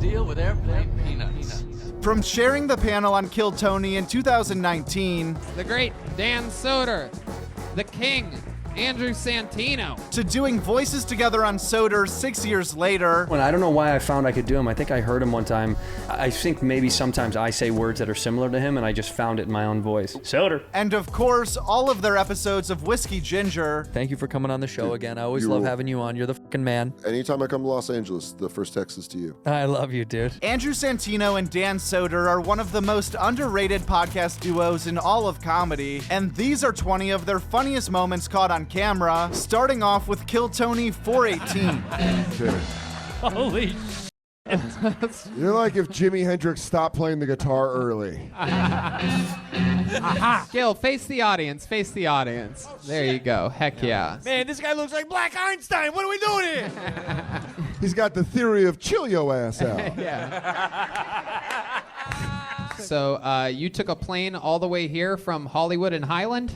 deal with airplane peanuts. From sharing the panel on Kill Tony in 2019 The great Dan Soder, the king, Andrew Santino, to doing voices together on Soder 6 years later. When I don't know why I found I could do him. I think I heard him one time. I think maybe sometimes I say words that are similar to him, and I just found it in my own voice. Soder. And of course, all of their episodes of Whiskey Ginger. Thank you for coming on the show again. I always love having you on. You're the fucking man. Anytime I come to Los Angeles, the first text is to you. I love you, dude. Andrew Santino and Dan Soder are one of the most underrated podcast duos in all of comedy, and these are 20 of their funniest moments caught on camera, starting off with Kill Tony 418. Holy You're like if Jimi Hendrix stopped playing the guitar early. Gil, face the audience. Face the audience. There you go. Heck yeah. Man, this guy looks like Black Einstein. What are we doing here? He's got the theory of chill yo ass out. Yeah. So you took a plane all the way here from Hollywood and Highland?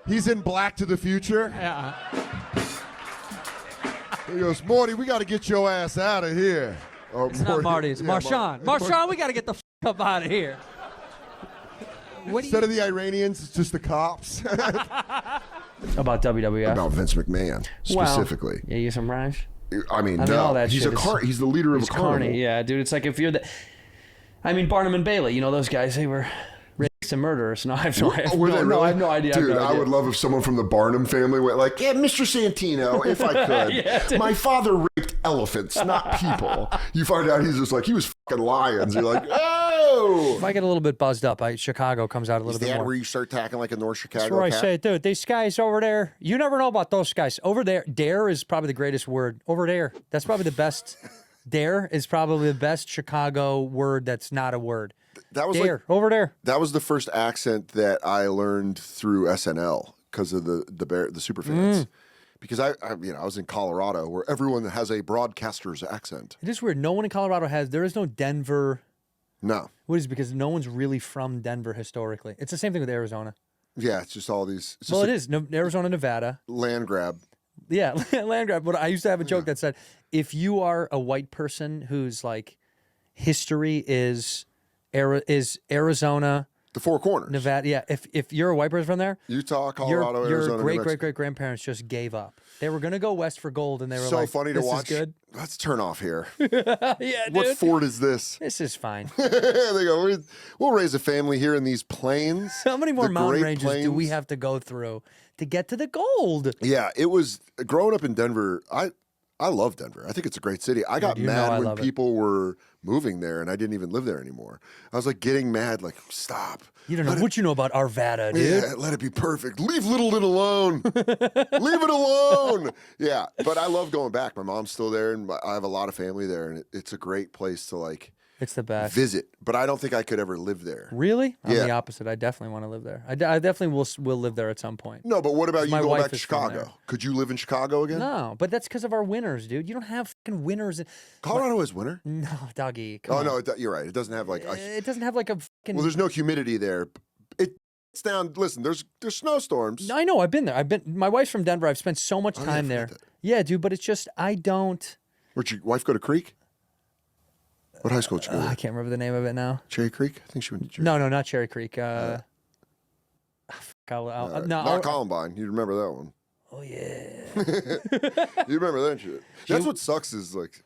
He's in Black to the Future. Yeah. He goes, Morty, we got to get your ass out of here. Oh, It's not Marty. It's Marshawn. Marshawn, we got to get the up out of here. Instead of the Iranians, it's just the cops. About WWF. About Vince McMahon, specifically. Well, yeah, you some Raj? I mean, all no. that He's shit he's the leader of a carnival. Carney. Yeah, dude. It's like if you're the... I mean, Barnum and Bailey, you know those guys, they were rapists and murderers. No, I have no idea. Were they really? No, I have no idea. Dude, I would love if someone from the Barnum family went like, yeah, Mr. Santino, if I could. Yeah, my father raped elephants, not people. You find out he's just like, he was fucking lions. You're like, oh! If I get a little bit buzzed up, Chicago comes out a little Is bit that more. where you start talking like a North Chicago That's where I cat? say, dude, these guys over there, you never know about those guys. Over there, dare is probably the greatest word. Over there. That's probably the best. Dare is probably the best Chicago word that's not a word. That was Dare, like, over there. that was the first accent that I learned through SNL because of the superfans. Because I was in Colorado where everyone has a broadcaster's accent. It is weird. No one in Colorado there is no Denver. No. What is it? Because no one's really from Denver historically. It's the same thing with Arizona. Yeah, it's just all these. It's just Well, it is. No, Arizona, Nevada. land grab. Yeah, land grab. But I used to have a joke that said, if you are a white person whose like history is Arizona, The Four Corners. Nevada. Yeah, if you're a white person from there, Utah, Colorado, your Arizona, New great Mexico. great grandparents just gave up. They were gonna go west for gold, and they were So like, funny to "This watch. is good." Let's turn off here. Yeah, dude. What fort is this? This is fine. They go, we'll raise a family here in these plains. How many more The mountain Great ranges do we Plains. have to go through to get to the gold? Yeah, it was growing up in Denver. I love Denver. I think it's a great city. I got you know I mad when love it. people were moving there and I didn't even live there anymore. I was like getting mad, like, stop. You don't know what you know about Arvada, dude. Yeah, let it be perfect. Leave Little alone. Leave it alone. Yeah, but I love going back. My mom's still there and I have a lot of family there and it's a great place to like It's the best. visit. But I don't think I could ever live there. Really? I'm Yeah. the opposite. I definitely want to live there. I definitely will live there at some point. No, but what about you My going wife back to is from Chicago? there. Could you live in Chicago again? No, but that's because of our winters, dude. You don't have fucking winters. Colorado is winter. No, doggy. Come Oh on. no, you're right. It doesn't have like. It doesn't have like a fucking. Well, there's no humidity there. It's down. Listen, there's snowstorms. I know. I've been there. My wife's from Denver. I've spent so much Oh, yeah, I time forgot there. that. Yeah, dude. But it's just I don't. Where'd your wife go to Creek? What high school did you go I to? can't remember the name of it now. Cherry Creek? I think she went to Cherry. No, not Cherry Creek. No, Not Columbine. You remember that one? Oh yeah. You remember that shit? That's what sucks is like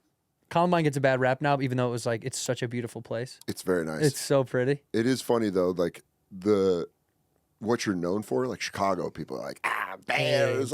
Columbine gets a bad rap now, even though it was like it's such a beautiful place. it's very nice. It's so pretty. It is funny though, like what you're known for, like Chicago people are like, bears,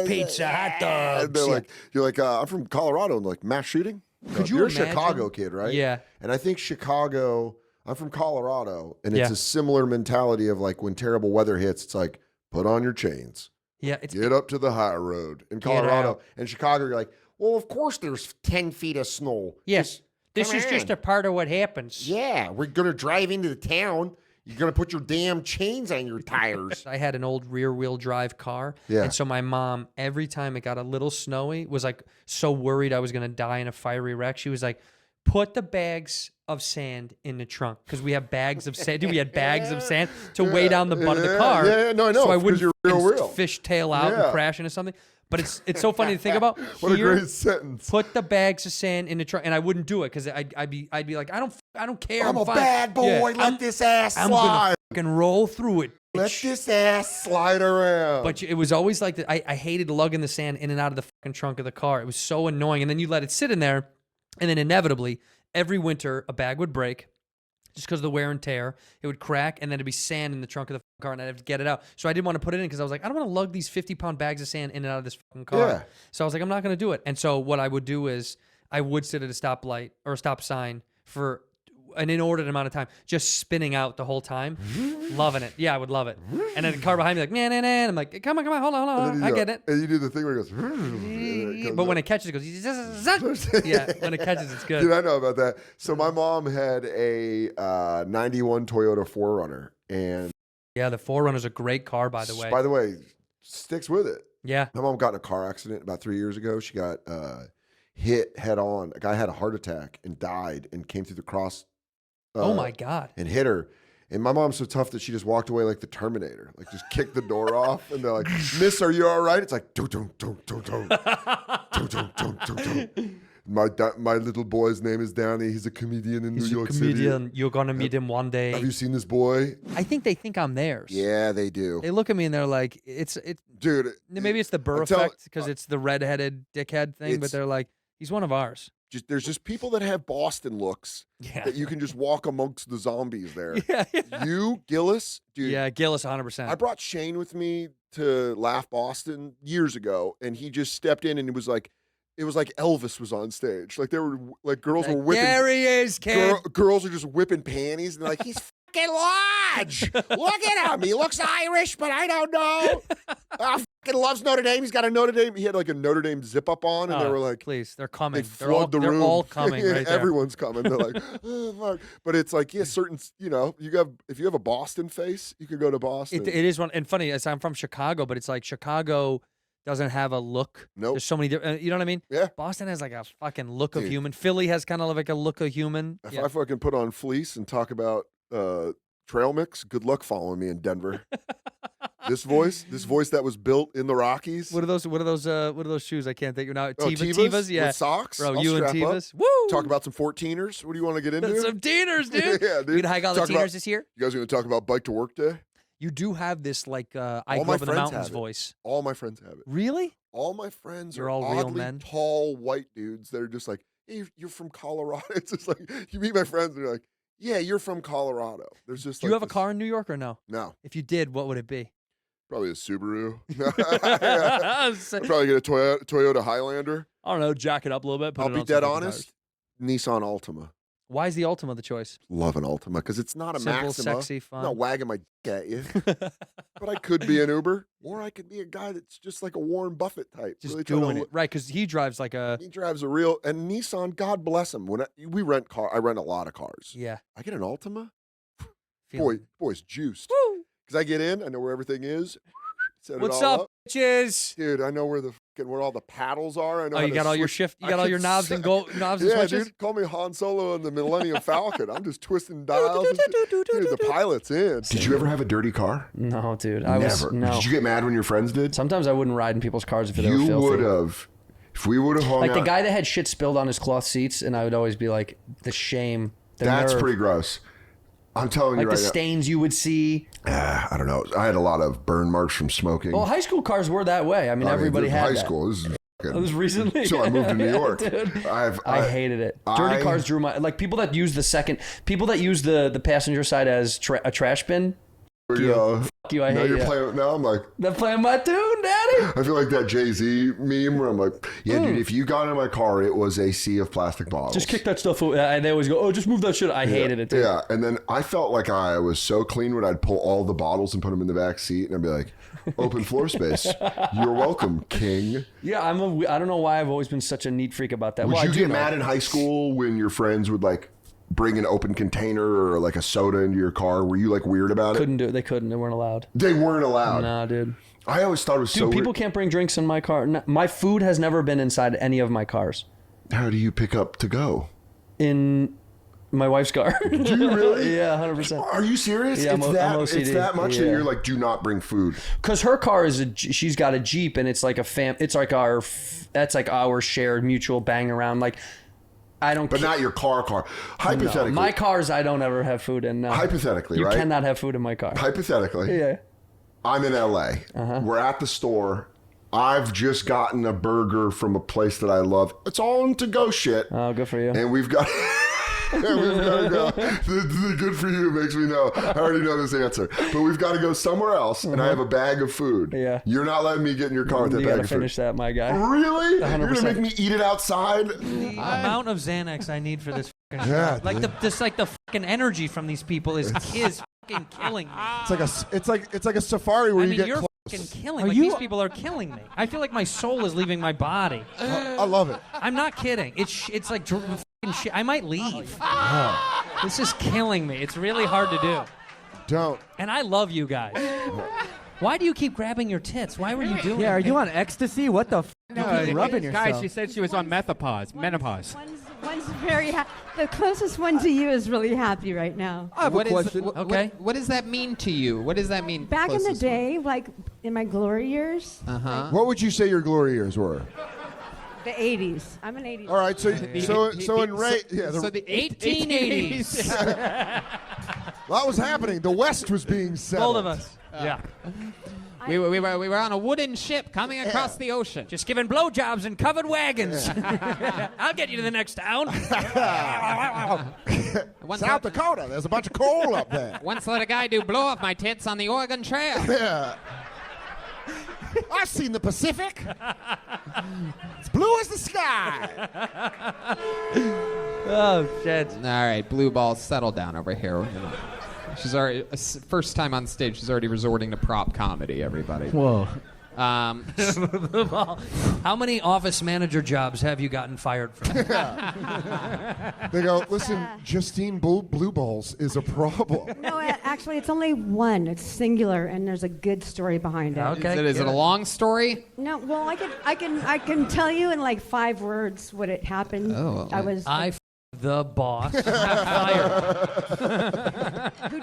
pizza, hot dogs. And they're like, you're like, I'm from Colorado, and like mass shooting. Could you You're imagine? a Chicago kid, right? Yeah. And I think Chicago. I'm from Colorado, and it's Yeah. a similar mentality of like when terrible weather hits, it's like put on your chains, Yeah, it's get up to the high road. In Colorado and Chicago, you're like, well, of course there's 10 feet of snow. yes. This come is just on. a part of what happens. Yeah, we're gonna drive into the town. You're gonna put your damn chains on your tires. I had an old rear-wheel drive car, Yeah. and so my mom, every time it got a little snowy, was like so worried I was gonna die in a fiery wreck. She was like, "Put the bags of sand in the trunk because we have bags of sand. Dude, we had bags of sand to weigh down the butt of the car. Yeah, no, I know. So I 'cause wouldn't you're real. fishtail out Yeah. and crash into something. But it's so funny to think about. What a Here, great sentence. Put the bags of sand in the trunk, and I wouldn't do it because I'd be like, I don't care. I'm a fine. bad boy. Yeah, Let this ass I'm slide. gonna fucking roll through it. Let bitch. this ass slide around. But it was always like that. I hated lugging the sand in and out of the fucking trunk of the car. It was so annoying. And then you let it sit in there, and then inevitably, every winter, a bag would break just because of the wear and tear. It would crack, and then it'd be sand in the trunk of the car, and I'd have to get it out. So I didn't want to put it in because I was like, I don't want to lug these 50-pound bags of sand in and out of this fucking car. Yeah. So I was like, I'm not going to do it. And so what I would do is I would sit at a stoplight or a stop sign for an inordinate amount of time, just spinning out the whole time, loving it. Yeah, I would love it. And then the car behind me like, nah, nah, nah. And I'm like, come on, hold on. I get it. And you do the thing where it goes. But when it catches, it goes. Yeah, when it catches, it's good. Dude, I know about that. So my mom had a 91 Toyota 4Runner. And Yeah, the 4Runner's a great car, by the way. by the way, sticks with it. Yeah. My mom got in a car accident about 3 years ago. She got hit head on. A guy had a heart attack and died and came through the cross. Oh my God. And hit her. And my mom's so tough that she just walked away like the Terminator, like just kicked the door off. And they're like, "Miss, are you all right?" It's like, "Dum dum dum dum dum, dum dum dum dum dum." My little boy's name is Danny. He's a comedian in He's New a York comedian. City. You're going to meet him one day. Have you seen this boy? I think they think I'm theirs. Yeah, they do. They look at me and they're like, Dude. maybe it's the Burr I'm telling- effect because it's the redheaded dickhead thing, but It's- they're like, he's one of ours. There's just people that have Boston looks Yeah. that you can just walk amongst the zombies there. Yeah. You, Gillis, dude. Yeah, Gillis 100%. I brought Shane with me to Laugh Boston years ago, and he just stepped in, and it was like Elvis was on stage. Like there were like girls were whipping. There he is, kid. Girls are just whipping panties, and they're like, "He's fucking large. Look at him. He looks Irish, but I don't know. Fucking loves Notre Dame. He's got a Notre Dame. He had like a Notre Dame zip up on, and they were like, please, they're coming. They They're all, flood the they're room. all coming right there. Everyone's coming. They're like, oh, fuck. But it's like, yeah, certain, if you have a Boston face, you could go to Boston. It is one, and funny, as I'm from Chicago, but it's like Chicago doesn't have a look. Nope. There's so many different, you know what I mean? Yeah. Boston has like a fucking look of Dude. human. Philly has kind of like a look of human. If Yeah. I fucking put on fleece and talk about trail mix, good luck following me in Denver. This voice that was built in the Rockies. What are those shoes? I can't think of now. Oh, Tevas, yeah. with socks. Bro, I'll you and strap up. Tevas. Woo! Talk about some 14ers. What do you want to get into? Some teeners, dude. Yeah, dude. You gonna hike all the Talk about- teeners this year? You guys going to talk about bike to work day? You do have this like I All grew my up in the friends mountains have it. voice. All my friends have it. Really? All my friends You're are all real oddly men? tall white dudes that are just like, hey, you're from Colorado. It's just like, you meet my friends and you're like, yeah, you're from Colorado. There's just Do you have a car in New York or no? No. If you did, what would it be? Probably a Subaru. I'd probably get a Toyota Highlander. I don't know, jack it up a little bit. I'll be dead honest. Nissan Altima. Why is the Altima the choice? Love an Altima because it's not a Simple, Maxima. sexy, fun. I'm not wagging my dick at you. But I could be an Uber, or I could be a guy that's just like a Warren Buffett type. Just really trying doing to it. Right, because he drives like a... He drives a real, and Nissan, God bless him. When we rent I rent a lot of cars. Yeah. I get an Altima. Feeling- Boy's juiced. Woo! Because I get in, I know where everything is. Set What's it all up, bitches? dude? I know where where all the paddles are. I know. Oh, how you to got all your switch- shift. You I got all can your knobs and knobs and Yeah, switches. dude. Call me Han Solo and the Millennium Falcon. I'm just twisting dials. And shit. Dude, the pilot's in. Did you ever have a dirty car? No, dude. Never. No. Did you get mad when your friends did? Sometimes I wouldn't ride in people's cars if they were You filthy. would have. If we would have hung Like out. the guy that had shit spilled on his cloth seats, and I would always be like, the shame. The That's nerve. pretty gross. I'm telling Like you right the stains you would see. now. I don't know. I had a lot of burn marks from smoking. Well, high school cars were that way. I mean, everybody had high that. school. This is It was recently. until I moved to New York. Dude. I hated it. Dirty cars drew my people that use the passenger side as a trash bin. Fuck You, I now hate you're you. playing. Now I'm like, They're playing my tune, daddy. I feel like that Jay-Z meme where I'm like, yeah, dude, if you got in my car, it was a sea of plastic bottles. Just kick that stuff out. And they always go, oh, just move that shit. I hated it, dude. Yeah, and then I felt like I was so clean when I'd pull all the bottles and put them in the back seat, and I'd be like, open floor space. You're welcome, king. Yeah, I don't know why I've always been such a neat freak about that. Would Well, you I do get know. mad in high school when your friends would like bring an open container or like a soda into your car? Were you like weird about it? Couldn't do it. They couldn't. They weren't allowed. They weren't allowed. Nah, dude. I always thought it was Dude, so people weird. can't bring drinks in my car. My food has never been inside any of my cars. How do you pick up to go? In My wife's car. Do you really? Yeah, 100%. Are you serious? Yeah, it's I'm it's OCD. that much that Yeah. you're like, do not bring food. Because her car is she's got a Jeep, and it's like it's like that's like our shared mutual bang around. Like, I don't. But not your car. Hypothetically, No, my cars, I don't ever have food in. No. Hypothetically, you right? cannot have food in my car. Hypothetically, Yeah. I'm in LA. We're at the store. I've just gotten a burger from a place that I love. It's all on to-go shit. Oh, good for you. And we've got... we've got to go. The good for you makes me know. I already know this answer. But we've got to go somewhere else, and I have a bag of food. Yeah. You're not letting me get in your car with that You bag gotta of food. finish that, my guy. Really? 100%. You're going to make me eat it outside? The amount of Xanax I need for this fucking Yeah, show. Like the fucking energy from these people is fucking killing me. It's like a safari where I you mean, get you're close. fucking killing. Are Like you- these people are killing me. I feel like my soul is leaving my body. I love it. I'm not kidding. It's like fucking shit. I might leave. This is killing me. It's really hard to do. Don't. And I love you guys. Why do you keep grabbing your tits? Why were you doing Yeah, are it? you on ecstasy? What the f*** are you rubbing yourself? Guys, she said she was on menopause. One's very the closest one to you is really happy right now. What is Okay. what does that mean to you? What does that mean? Back in the closest day, like in my glory years, Uh-huh. What would you say your glory years were? the 80s. I'm an 80s. All right, so in Ray, yeah, So the 1880s. a lot was happening. The West was being settled. Both of us. Yeah. We were on a wooden ship coming across the ocean. Just giving blowjobs in covered wagons. I'll get you to the next town. South Dakota, there's a bunch of coal up there. Once let a guy do blow off my tits on the Oregon Trail. Yeah. I've seen the Pacific. It's blue as the sky. Oh, shit. All right, blue balls, settle down over here. She's already first time on stage. She's already resorting to prop comedy. Everybody. Whoa. Um, How many office manager jobs have you gotten fired from? They go, listen, Justine Blue Balls is a problem. No, actually, it's only one. It's singular, and there's a good story behind it. Okay. is it a long story? No, well, I can tell you in like 5 words what it happened. Oh, I was. I the boss. Fired.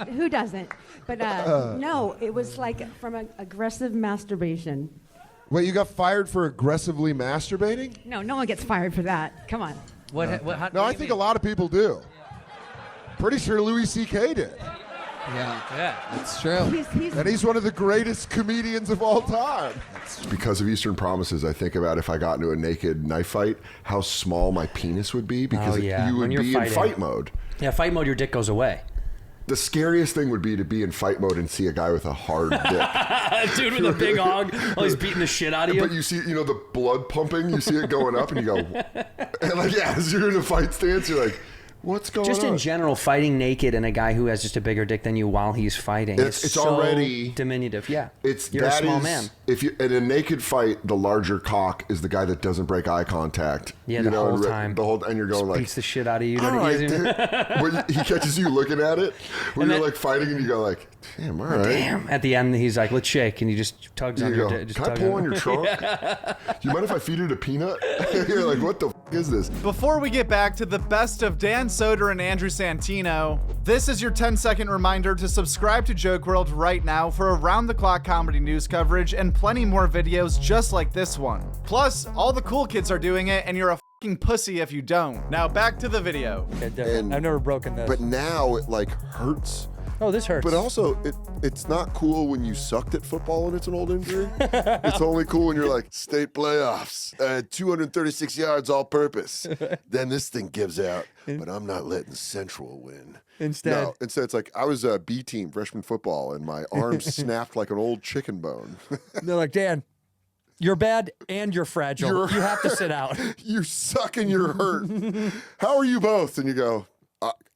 Who doesn't? But no, it was like from aggressive masturbation. Wait, you got fired for aggressively masturbating? No, no one gets fired for that. Come on. No, I think a lot of people do. Pretty sure Louis C.K. did. Yeah, that's true. And he's one of the greatest comedians of all time. Because of Eastern Promises, I think about if I got into a naked knife fight, how small my penis would be because you When would you're be in fight mode. Yeah, fight mode, your dick goes away. The scariest thing would be to be in fight mode and see a guy with a hard dick. Dude with a big hog, oh, he's beating the shit out of you. But you see, the blood pumping, you see it going up, and you go, and like, yeah, as you're in a fight stance, you're like, what's going on? Just in general, fighting naked and a guy who has just a bigger dick than you while he's fighting. It's so already diminutive. Yeah, you're a small man. If you in a naked fight, the larger cock is the guy that doesn't break eye contact. Yeah, the whole time. And you're going like, beats the shit out of you. all right, when he catches you looking at it when you're like fighting, and you go like, damn, all right. Damn. At the end, he's like, let's shake, and he just tugs on You your go, dick. Just can I tug pull on your trunk? You mind if I feed it a peanut? You're like, what the is this? Before we get back to the best of Dan Soder and Andrew Santino, this is your 10-second reminder to subscribe to Joke World right now for around-the-clock comedy news coverage and plenty more videos just like this one. Plus, all the cool kids are doing it, and you're a fucking pussy if you don't. Now back to the video. And- I've never broken this. But now it like hurts. Oh, this hurts. But also, it's not cool when you sucked at football and it's an old injury. It's only cool when you're like, state playoffs, 236 yards all purpose. Then this thing gives out, but I'm not letting Central win. Instead it's like I was a B team freshman football and my arm snapped like an old chicken bone. they're like, Dan, you're bad and you're fragile. You have to sit out. You suck and you're hurt. How are you both? And you go,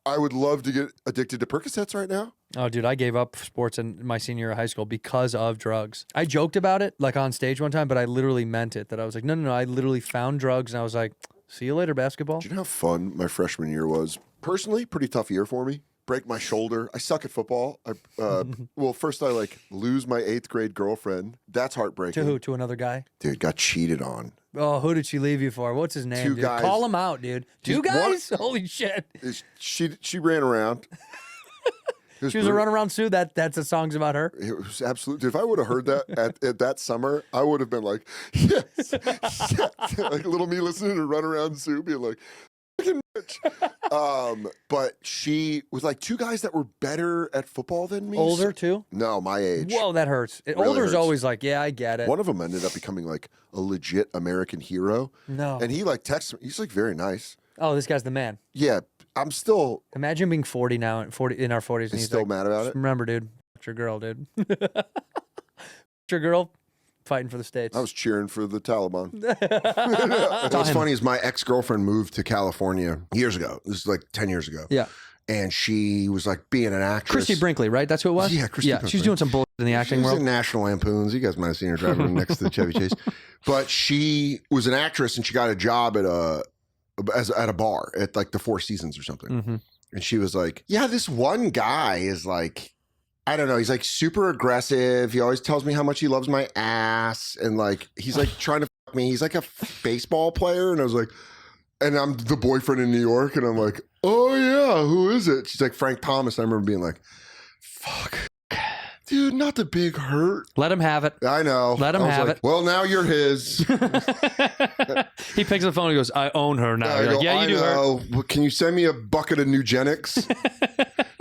I would love to get addicted to Percocets right now. Oh, dude, I gave up sports in my senior year of high school because of drugs. I joked about it like on stage one time, but I literally meant it. That I was like, no. I literally found drugs, and I was like, see you later, basketball. Do you know how fun my freshman year was? Personally, pretty tough year for me. break my shoulder. I suck at football. Well, first I like lose my 8th grade girlfriend. That's heartbreaking. To who? To another guy? Dude, got cheated on. Oh, who did she leave you for? What's his name? Two dude? guys. Call him out, dude. Two guys? Holy shit. She ran around. She was a runaround Sue. That's the songs about her. It was absolutely. If I would have heard that at that summer, I would have been like, yes, yes. Like little me listening to Run Around Sue, being like, fucking bitch. But she was like 2 guys that were better at football than me. Older too? No, my age. Whoa, that hurts. Really Older's hurts. always like, yeah, I get it. One of them ended up becoming like a legit American hero. No. And he like texts me. He's like very nice. Oh, this guy's the man. Yeah, I'm still. Imagine being 40 now, in our 40s, and he's still like, mad about it. Remember, dude, it's your girl, dude. Your girl fighting for the states. I was cheering for the Taliban. What's funny is my ex-girlfriend moved to California years ago. This is like 10 years ago. Yeah. And she was like being an actress. Christy Brinkley, right? That's who it was? Yeah, Christy Yeah, Brinkley. she's doing some bullshit in the acting She was world. in National Lampoons. You guys might have seen her driving next to the Chevy Chase. But she was an actress and she got a job at a bar at like the Four Seasons or something. Mm-hmm. And she was like, yeah, this one guy is like, I don't know. He's like super aggressive. He always tells me how much he loves my ass. And like, he's like trying to fuck me. He's like a baseball player. And I was like, and I'm the boyfriend in New York. And I'm like, oh yeah, who is it? She's like, Frank Thomas. And I remember being like, fuck. Dude, not the big hurt. Let him have it. I know. Let him I was have like, it. well, now you're his. He picks up the phone and goes, I own her now. I You're go, like, yeah, you do her. know. Well, can you send me a bucket of Nugenics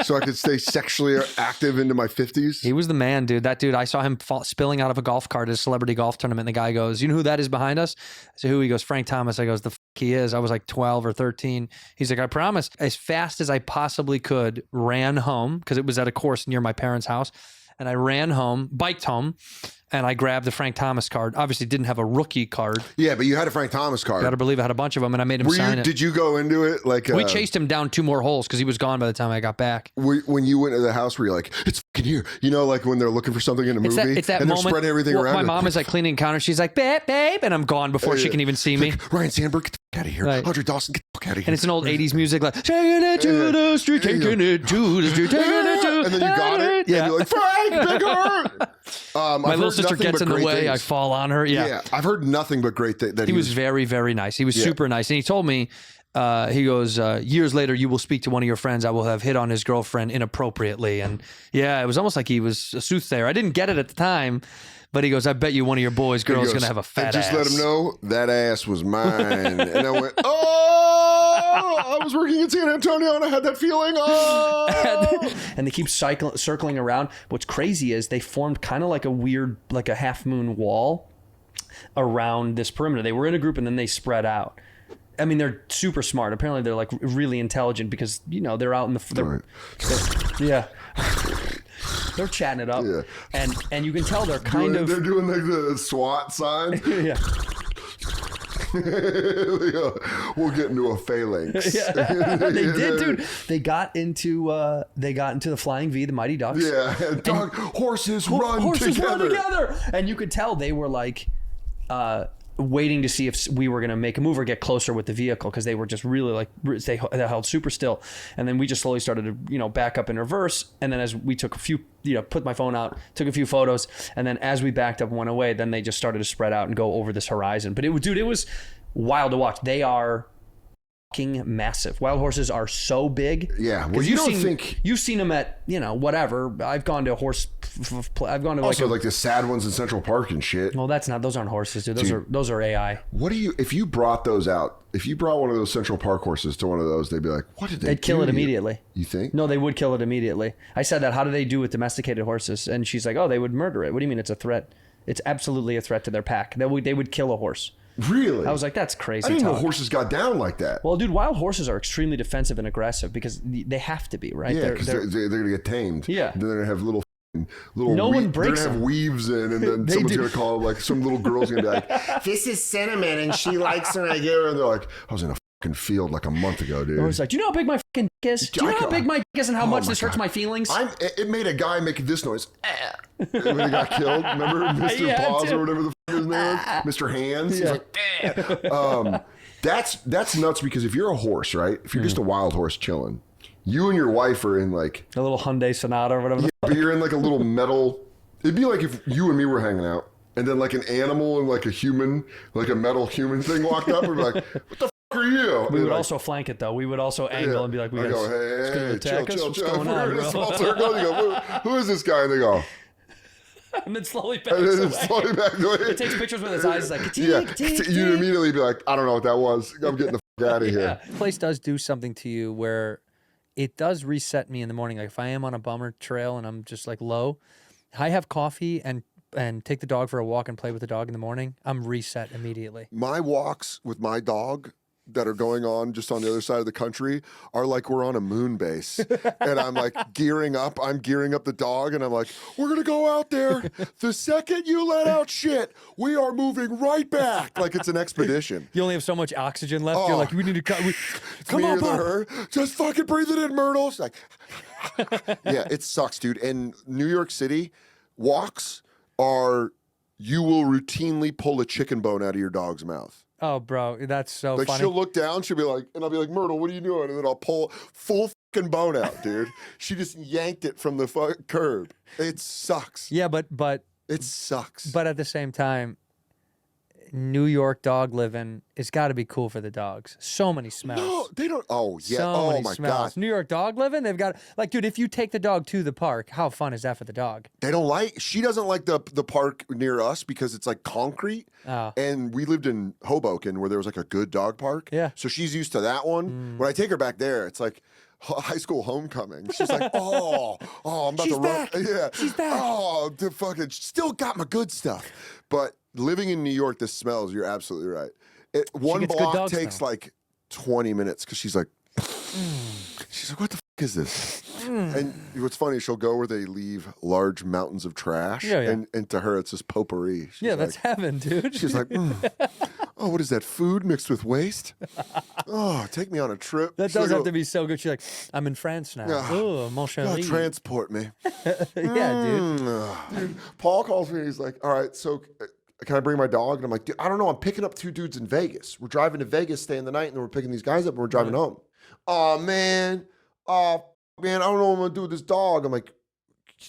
so I could stay sexually active into my 50s? He was the man, dude. That dude, I saw him spilling out of a golf cart at a celebrity golf tournament. And the guy goes, you know who that is behind us? I said, who? He goes, Frank Thomas. I goes, the he is. I was like 12 or 13. He's like, I promise. As fast as I possibly could, ran home because it was at a course near my parents' house. And I ran home, biked home, and I grabbed the Frank Thomas card. Obviously, didn't have a rookie card. Yeah, but you had a Frank Thomas card. Gotta believe I had a bunch of them, and I made him sign it. Did you go into it like? We chased him down 2 more holes because he was gone by the time I got back. When you went to the house, were you like, it's fucking here? You know, like when they're looking for something in a movie, it's that and moment, they're spreading everything around. My mom is like cleaning the counter. She's like, babe, and I'm gone before she can even see me. Like, Ryan Sandberg, get the fuck out of here. Right. Audrey Dawson, get the fuck out of here. And it's an old 80s music like, taking it to the street, taking it to the street, taking it to. And then you got it. Yeah. And you're like, Frank, big hurt. My little sister gets in the way. I fall on her. Yeah. I've heard nothing but great things. He was very, very nice. He was super nice. And he told me, he goes, years later, you will speak to one of your friends. I will have hit on his girlfriend inappropriately. And yeah, it was almost like he was a soothsayer. I didn't get it at the time, but he goes, I bet you one of your boys' girls is going to have a fat ass. Just let him know that ass was mine. And I went, oh, I was working in San Antonio and I had that feeling. Oh. And they keep circling around. What's crazy is they formed kind of like a weird, like a half moon wall around this perimeter. They were in a group and then they spread out. I mean, they're super smart. Apparently, they're like really intelligent because, you know, they're out in the... Yeah. They're chatting it up. Yeah. And you can tell they're kind of... They're doing like the SWAT sign. Yeah. We'll get into a phalanx. Yeah. They did, dude. They got into the Flying V, the Mighty Ducks. Yeah. Horses run together. And you could tell they were like waiting to see if we were going to make a move or get closer with the vehicle because they were just really like they held super still. And then we just slowly started to, you know, back up in reverse. And then as we took a few, you know, put my phone out, took a few photos, and then as we backed up and went away, then they just started to spread out and go over this horizon. But it was wild to watch. They are fucking massive. Wild horses are so big. Yeah. Well, you've seen them at, you know, whatever. I've gone to a horse. I've gone to also like the sad ones in Central Park and shit. Well, those aren't horses, dude. Those are AI. What do you, if you brought those out, if you brought one of those Central Park horses to one of those, they'd be like, what did they do? They'd kill it immediately. You think? No, they would kill it immediately. I said that. How do they do with domesticated horses? And she's like, oh, they would murder it. What do you mean it's a threat? It's absolutely a threat to their pack. They would kill a horse. Really? I was like, that's crazy. I didn't know horses got down like that. Well, dude, wild horses are extremely defensive and aggressive because they have to be, right? Yeah, because they're going to get tamed. Yeah. Then they're going to have little no one breaks they're gonna have weaves in, and then someone's gonna call, like, some little girl's gonna be like, this is Cinnamon and she likes when I give her, and they're like, I was in a fucking field like a month ago, dude. I was like, do you know how big my fucking dick is? Do you know how big my dick is and how much this hurts my feelings? It made a guy make this noise when he got killed. Remember Mr. Paws or whatever the fuck his name was? Mr. Hands. Yeah. He's like, that's nuts because if you're a horse, right? If you're just a wild horse chilling, you and your wife are in like a little Hyundai Sonata or whatever. yeah, but you're in like a little metal. It'd be like if you and me were hanging out, and then like an animal and like a human, like a metal human thing walked up, and we're like, "What the fuck are you?" We would like, also flank it though. We would also angle and be like, "We I got go, hey, attack us? chill. What's going on, We're in a bro?" small circle. You go, who is this guy? And they go, and then slowly backs and then away. slowly back away. It takes pictures with his eyes. It's like, Yeah, ka-tink, you'd immediately be like, I don't know what that was. I'm getting the fuck out of here. Place does do something to you where it does reset me in the morning. Like if I am on a bummer trail and I'm just like low, I have coffee and take the dog for a walk and play with the dog in the morning, I'm reset immediately. My walks with my dog that are going on just on the other side of the country are like we're on a moon base. And I'm like gearing up. I'm gearing up the dog and I'm like, we're going to go out there. The second you let out shit, we are moving right back. Like it's an expedition. You only have so much oxygen left. You're like, we need to cut. Come Me on, or Bob. her. Just fucking breathe it in, Myrtle. It's like, yeah, it sucks, dude. And New York City walks are, you will routinely pull a chicken bone out of your dog's mouth. Oh, bro, that's so Like funny. she'll look down, she'll be like, and I'll be like, Myrtle, what are you doing? And then I'll pull full fucking bone out, dude. She just yanked it from the curb. It sucks. Yeah, but It sucks. But at the same time, New York dog living has got to be cool for the dogs. So many smells. No, they don't. Oh, yeah. So Oh, many my smells. God. New York dog living, they've got, like, dude, if you take the dog to the park, how fun is that for the dog? They don't like, she doesn't like the park near us because it's like concrete. Oh. And we lived in Hoboken where there was like a good dog park. Yeah. So she's used to that one. When I take her back there, it's like high school homecoming. She's like, oh, I'm about She's to back. run. Yeah. She's back. Oh, the fucking, still got my good stuff. But living in New York, the smells, you're absolutely right. One gets good block dog takes smell. like 20 minutes because she's like, she's like, what the fuck is this? And what's funny, she'll go where they leave large mountains of trash. Yeah, yeah. And to her, it's just potpourri. She's Yeah, that's like, heaven, dude. she's like, oh, what is that? Food mixed with waste? Oh, take me on a trip. That She's does like, have to be so good. She's like, I'm in France now. Yeah. Oh, mon chéri. transport me. Yeah, dude. Dude, Paul calls me and he's like, all right, so can I bring my dog? And I'm like, dude, I don't know. I'm picking up two dudes in Vegas. We're driving to Vegas, staying the night, and then we're picking these guys up and we're driving home. Oh, man. Man, I don't know what I'm going to do with this dog. I'm like,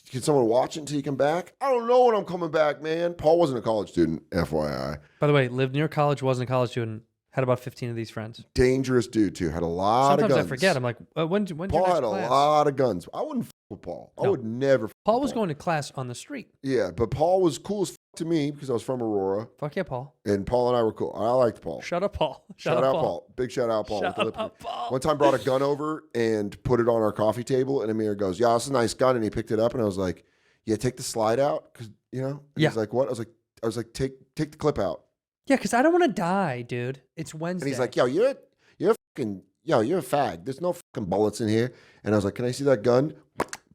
can someone watch it until you come back? I don't know when I'm coming back, man. Paul wasn't a college student, FYI. By the way, lived near college, wasn't a college student, had about 15 of these friends. Dangerous dude, too. Had a lot Sometimes of guns. I forget. I'm like, when's your Paul next had a class? lot of guns. I wouldn't f with Paul. I No. would never f Paul with was going to class on the street. Yeah, but Paul was cool as f to me because I was from Aurora. Fuck yeah, Paul. And Paul and I were cool. I liked Paul. Shut up, Paul. Shout out, Paul. Big shout out, Paul. Shut With the up, lip- Paul. One time brought a gun over and put it on our coffee table, and Amir goes, yeah, it's a nice gun. And he picked it up, and I was like, yeah, take the slide out. Because, you know? And Yeah. He's like, what? I was like, take the clip out. Yeah, because I don't want to die, dude. It's Wednesday. And he's like, yo, you're a fag. There's no fucking bullets in here. And I was like, can I see that gun?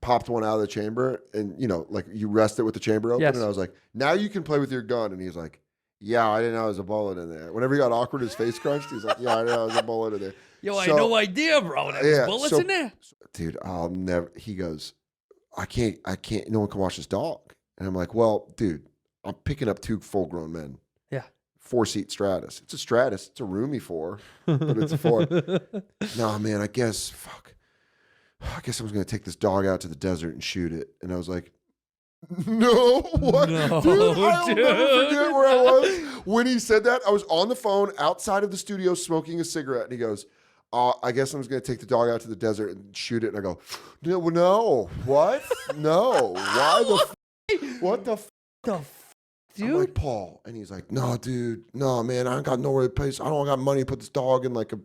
Popped one out of the chamber, and you know, like you rest it with the chamber open. Yes. And I was like, now you can play with your gun. And he's like, yeah, I didn't know there was a bullet in there. Whenever he got awkward, his face crunched. He's like, yeah, I didn't know there was a bullet in there. Yo, I So- had no idea, bro. There's bullets so- in there. Dude, I'll never. He goes, I can't. No one can watch this dog. And I'm like, well, dude, I'm picking up two full-grown men. Yeah. 4-seat Stratus. It's a Stratus. It's a roomy 4, but it's a 4. Nah, man, I guess I was going to take this dog out to the desert and shoot it. And I was like, no, what? No, dude, I'll never dude. forget where I was. When he said that, I was on the phone outside of the studio smoking a cigarette. And he goes, I guess I'm just going to take the dog out to the desert and shoot it. And I go, no, what? No. Why the what the Dude. I'm like, Paul. And he's like, no, dude. No, man, I ain't got nowhere to place. I don't got money to put this dog in like a...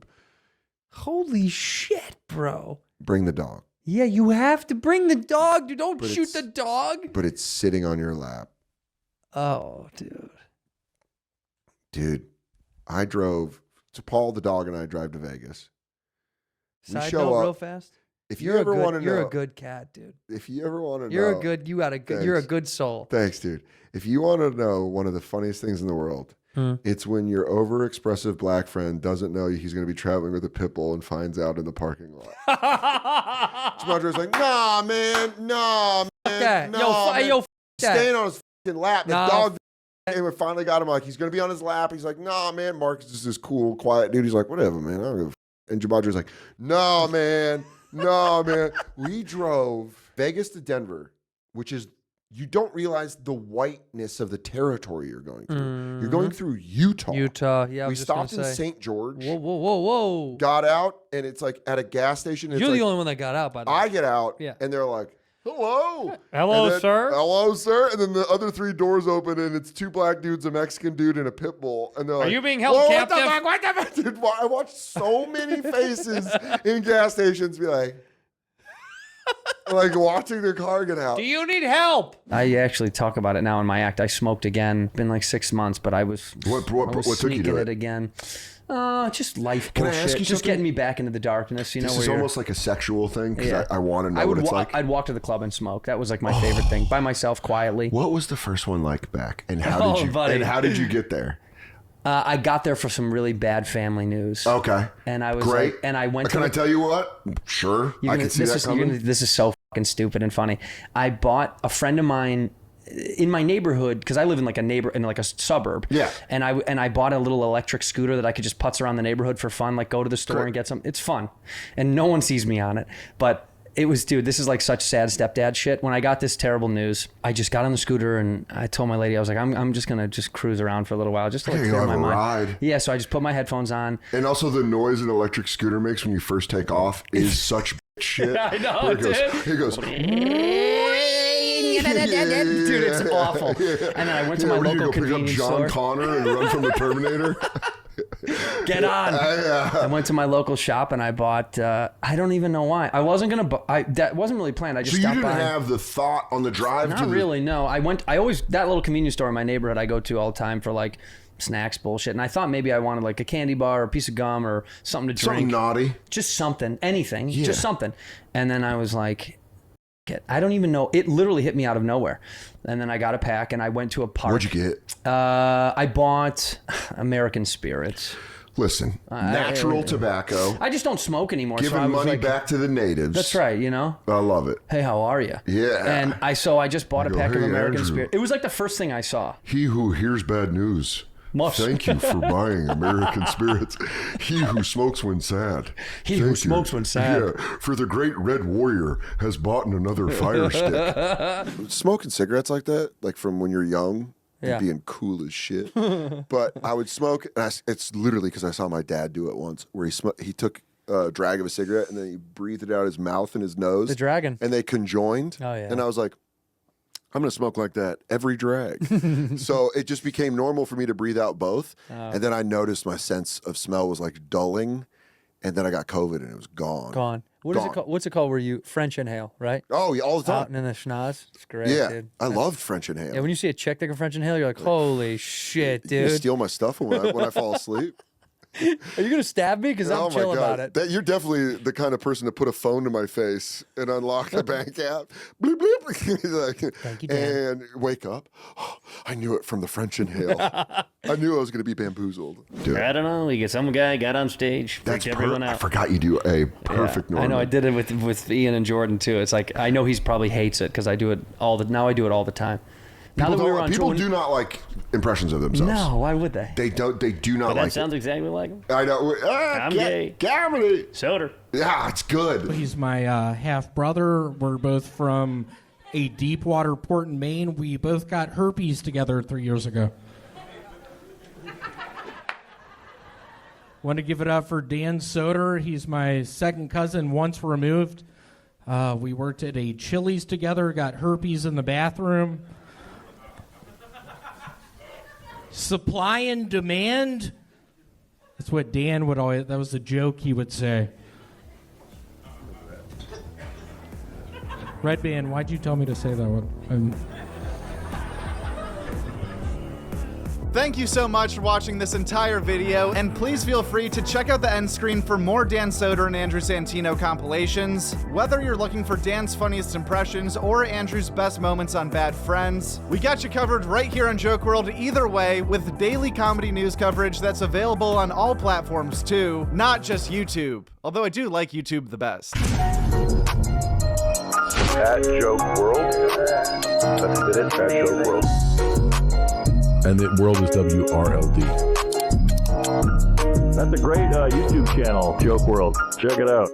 Holy shit, bro. Bring the dog. Yeah, you have to bring the dog, dude. Don't But shoot it's- the dog. But it's sitting on your lap. Oh, dude. Dude, I drove... So Paul, the dog, and I drive to Vegas. We Side show note, up. real fast. If you ever want to know... You're a good cat, dude. If you ever want to know... You're a good. You got a good. You're a Thanks. good soul. Thanks, dude. If you want to know one of the funniest things in the world, it's when your overexpressive black friend doesn't know he's going to be traveling with a pit bull and finds out in the parking lot. Jamadre's like, nah, man. Okay. No, man. Yo, f that. Staying on his fucking lap. The Nah, dog, and we finally got him like, he's going to be on his lap. He's like, nah, man. Mark is just this cool, quiet dude. He's like, whatever, man. I don't give a f-. And Jamadre's like, no, man. No, man. We drove Vegas to Denver, which is, you don't realize the whiteness of the territory you're going through. You're going through Utah. Yeah, I We was just gonna stopped in say. St. George. Whoa. Got out, and it's like at a gas station. It's You're like, the only one that got out, by the way. I get out, Yeah. and they're like, hello. Hello, And then, sir. Hello, sir. And then the other 3 doors open, and it's 2 black dudes, a Mexican dude, and a pit bull. And they're like, you being held "Whoa, captive?" What the fuck? Dude, I watched so many faces in gas stations be like watching their car get out. Do you need help? I actually talk about it now in my act. I smoked again. Been like 6 months, but I was What took you sneaking to it it? again. Just life Can I bullshit. ask you just something? getting me back into the darkness. You know, This where is you're- almost like a sexual thing because Yeah. I want to know I would what it's like. I'd walk to the club and smoke. That was like my favorite thing. By myself, quietly. What was the first one like back, and how Oh, did you? buddy. And how did you get there? I got there for some really bad family news. Okay, And I was great. like, and I went Can to I tell you what? Sure, I can see that coming. This is so fucking stupid and funny. I bought a friend of mine in my neighborhood because I live in like a suburb. Yeah. And I bought a little electric scooter that I could just putz around the neighborhood for fun, like go to the store Correct. and get some. It's fun, and no one sees me on it, but. It was, dude, this is like such sad stepdad shit. When I got this terrible news, I just got on the scooter and I told my lady, I was like, I'm just going to just cruise around for a little while just to like Yeah, clear you'll my have a mind. ride. Yeah, so I just put my headphones on. And also, the noise an electric scooter makes when you first take off is such shit. I know, Where it goes. dude. It goes. Dude, it's awful. And then I went to my Where you local go pick up convenience John store. Connor and run from the Terminator. Get on. I went to my local shop and I bought, I don't even know why. I wasn't going to, that wasn't really planned. I just So you stopped didn't by. have the thought on the drive to Not really, no. That little convenience store in my neighborhood I go to all the time for like snacks bullshit. And I thought maybe I wanted like a candy bar or a piece of gum or something to drink. something naughty. Just something, anything, Yeah. just something. And then I was like, I don't even know. It literally hit me out of nowhere. And then I got a pack and I went to a park. What'd you get? I bought American Spirits. Listen, natural tobacco. I just don't smoke anymore. so I Giving was money like, back to the natives. That's right, you know? I love it. Hey, how are you? Yeah. And I just bought a You go, pack of "Hey, American Andrew." Spirit. It was like the first thing I saw. He who hears bad news. Must. Thank you for buying American Spirits. He who smokes when sad. He who smokes when sad. Yeah, for the great red warrior has bought another fire stick. Smoking cigarettes like that, like from when you're young, Yeah. being cool as shit. But I would smoke, and it's literally because I saw my dad do it once, where he took a drag of a cigarette and then he breathed it out his mouth and his nose. The dragon. And they conjoined. Oh, yeah. And I was like, I'm going to smoke like that every drag. So it just became normal for me to breathe out both. And then I noticed my sense of smell was like dulling. And then I got COVID and it was gone. Gone. What is it called? What's it called where you French inhale, right? Oh, yeah, all the Out time. in the schnoz. It's great, Yeah. dude. I loved French inhale. Yeah, when you see a chick that can French inhale, you're like, holy shit, You dude. steal my stuff when I fall asleep. Are you going to stab me? Because I'm chill about it. You're definitely the kind of person to put a phone to my face and unlock the bank app. Bloop, bloop. Like, Thank you, Dan. and wake up. I knew it from the French inhale. I knew I was going to be bamboozled. Dude, I don't know. We get some guy got on stage, freaked everyone I out. forgot you do a perfect I Norman. know I did it with Ian and Jordan too. It's like I know he's probably hates it because I do it now. I do it all the time. Now People, that we were on people tour, do not like impressions of themselves. No, why would they? They don't. They do not But that like sounds it. exactly like him. I know. I'm gay. Comedy. Soder. Yeah, it's good. He's my half brother. We're both from a deep water port in Maine. We both got herpes together 3 years ago. Want to give it up for Dan Soder. He's my second cousin, once removed. We worked at a Chili's together, got herpes in the bathroom. Supply and demand. That's what Dan would always, that was a joke he would say. Red Band, why'd you tell me to say that one? Thank you so much for watching this entire video, and please feel free to check out the end screen for more Dan Soder and Andrew Santino compilations. Whether you're looking for Dan's funniest impressions or Andrew's best moments on Bad Friends, we got you covered right here on Joke World either way, with daily comedy news coverage that's available on all platforms too, not just YouTube. Although I do like YouTube the best. At Joke World. That's it, at Joke World. And the world is WRLD. That's a great YouTube channel, Joke World. Check it out.